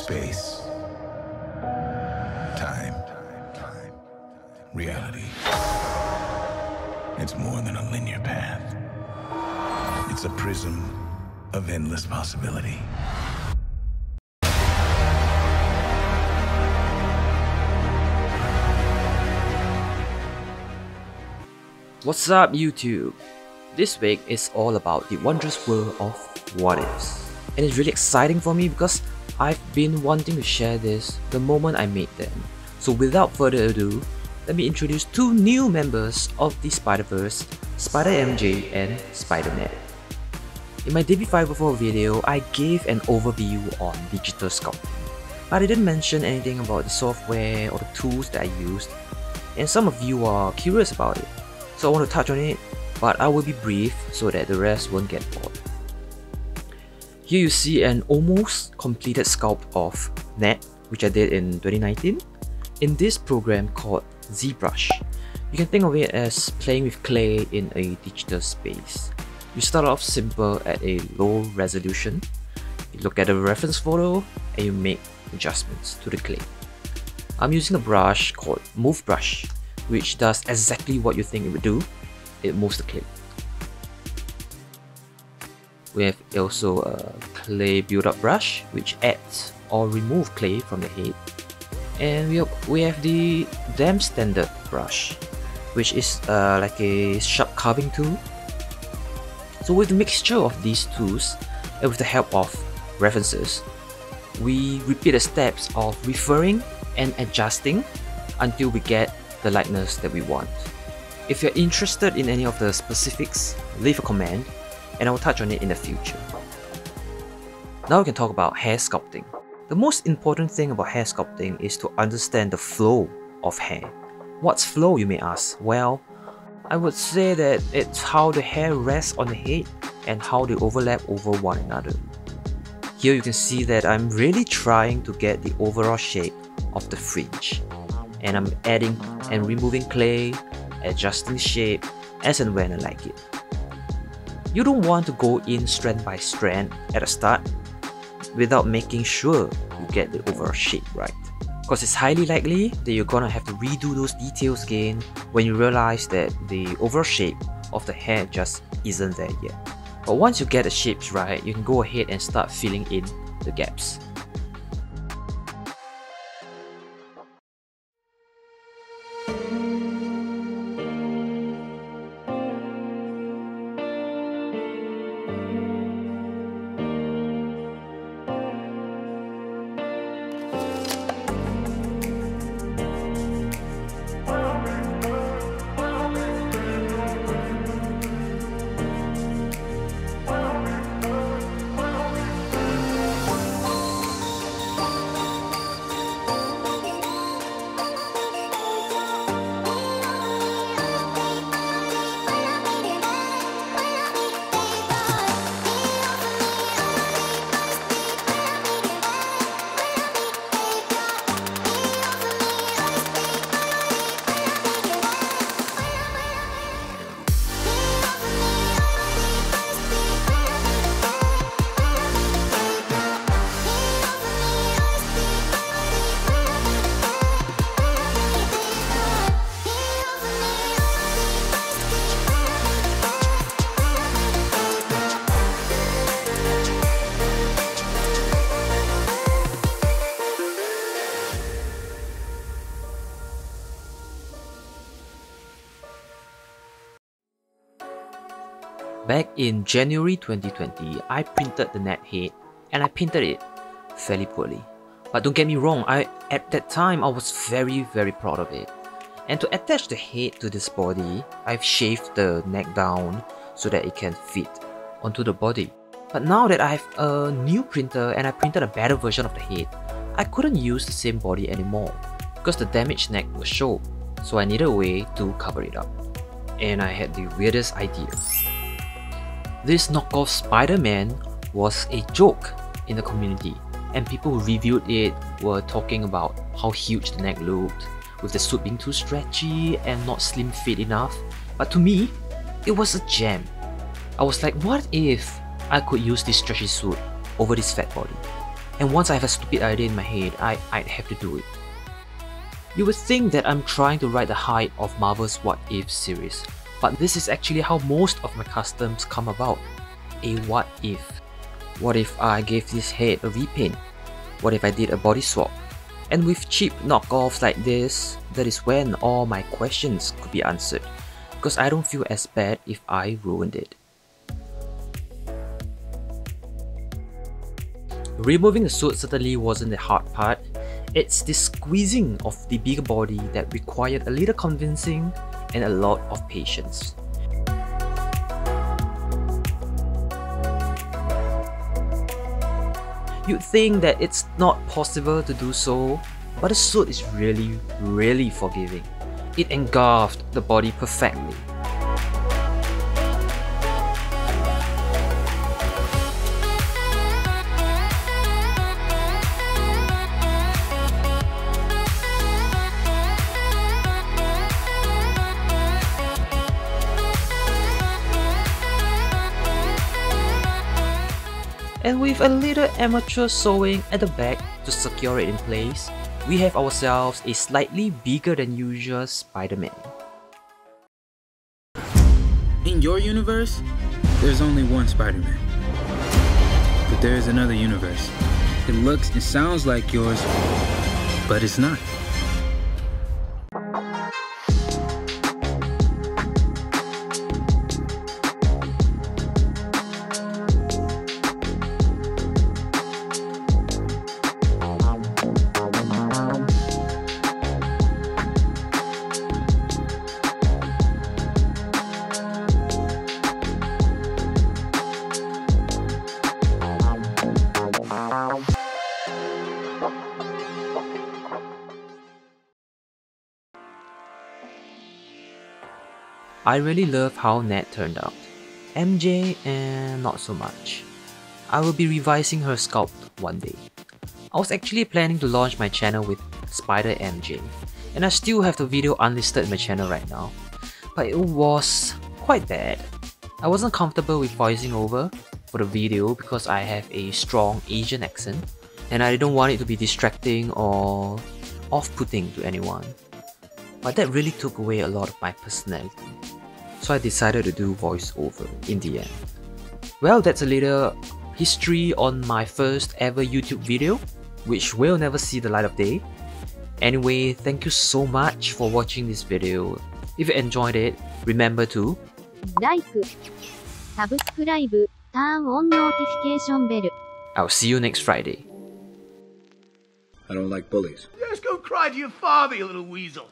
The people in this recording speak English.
Space. Time. Reality. It's more than a linear path. It's a prism of endless possibility. What's up, YouTube? This week is all about the wondrous world of what ifs. And it's really exciting for me because I've been wanting to share this the moment I made them. So without further ado, let me introduce two new members of the Spider-Verse, Spider MJ and SpiderNed. In my debut 504 video, I gave an overview on digital sculpting, but I didn't mention anything about the software or the tools that I used, and some of you are curious about it. So I want to touch on it, but I will be brief so that the rest won't get bored. Here you see an almost completed sculpt of Ned, which I did in 2019, in this program called ZBrush. You can think of it as playing with clay in a digital space. You start off simple at a low resolution, you look at a reference photo, and you make adjustments to the clay. I'm using a brush called Move Brush, which does exactly what you think it would do. It moves the clay. We have also a clay build-up brush, which adds or removes clay from the head. And we have the damn standard brush, which is like a sharp carving tool. So with the mixture of these tools, and with the help of references, we repeat the steps of referring and adjusting until we get the likeness that we want. If you're interested in any of the specifics, leave a comment and I will touch on it in the future. Now we can talk about hair sculpting. The most important thing about hair sculpting is to understand the flow of hair. What's flow, you may ask? Well, I would say that it's how the hair rests on the head and how they overlap over one another. Here you can see that I'm really trying to get the overall shape of the fringe, and I'm adding and removing clay, adjusting shape as and when I like it. You don't want to go in strand by strand at the start without making sure you get the overall shape right, because it's highly likely that you're gonna have to redo those details again when you realize that the overall shape of the hair just isn't there yet. But once you get the shapes right, you can go ahead and start filling in the gaps. Back in January 2020, I printed the Ned head and I painted it fairly poorly. But don't get me wrong, at that time I was very proud of it. And to attach the head to this body, I've shaved the neck down so that it can fit onto the body. But now that I have a new printer and I printed a better version of the head, I couldn't use the same body anymore because the damaged neck will show, so I needed a way to cover it up. And I had the weirdest idea. This knockoff Spiderman was a joke in the community, and people who reviewed it were talking about how huge the neck looked, with the suit being too stretchy and not slim fit enough. But to me, it was a gem. I was like, what if I could use this stretchy suit over this fat body? and once I have a stupid idea in my head, I'd have to do it. You would think that I'm trying to ride the hype of Marvel's What If series, but this is actually how most of my customs come about. A what if. What if I gave this head a repaint? What if I did a body swap? And with cheap knockoffs like this, that is when all my questions could be answered, because I don't feel as bad if I ruined it. Removing the suit certainly wasn't the hard part. It's the squeezing of the bigger body that required a little convincing and a lot of patience. You'd think that it's not possible to do so, but the suit is really forgiving. It engulfed the body perfectly. And with a little amateur sewing at the back to secure it in place, we have ourselves a slightly bigger than usual Spiderman. In your universe, there's only one Spider-Man. But there is another universe. It looks and sounds like yours, but it's not. I really love how Ned turned out. MJ, not so much. I will be revising her sculpt one day. I was actually planning to launch my channel with Spider MJ, and I still have the video unlisted in my channel right now, but it was quite bad. I wasn't comfortable with voicing over for the video because I have a strong Asian accent, and I didn't want it to be distracting or off-putting to anyone. But that really took away a lot of my personality, so I decided to do voiceover in the end. Well, that's a little history on my first ever YouTube video, which will never see the light of day. Anyway, thank you so much for watching this video. If you enjoyed it, remember to like, subscribe, turn on notification bell. I'll see you next Friday. I don't like bullies. Just go cry to your father, you little weasel.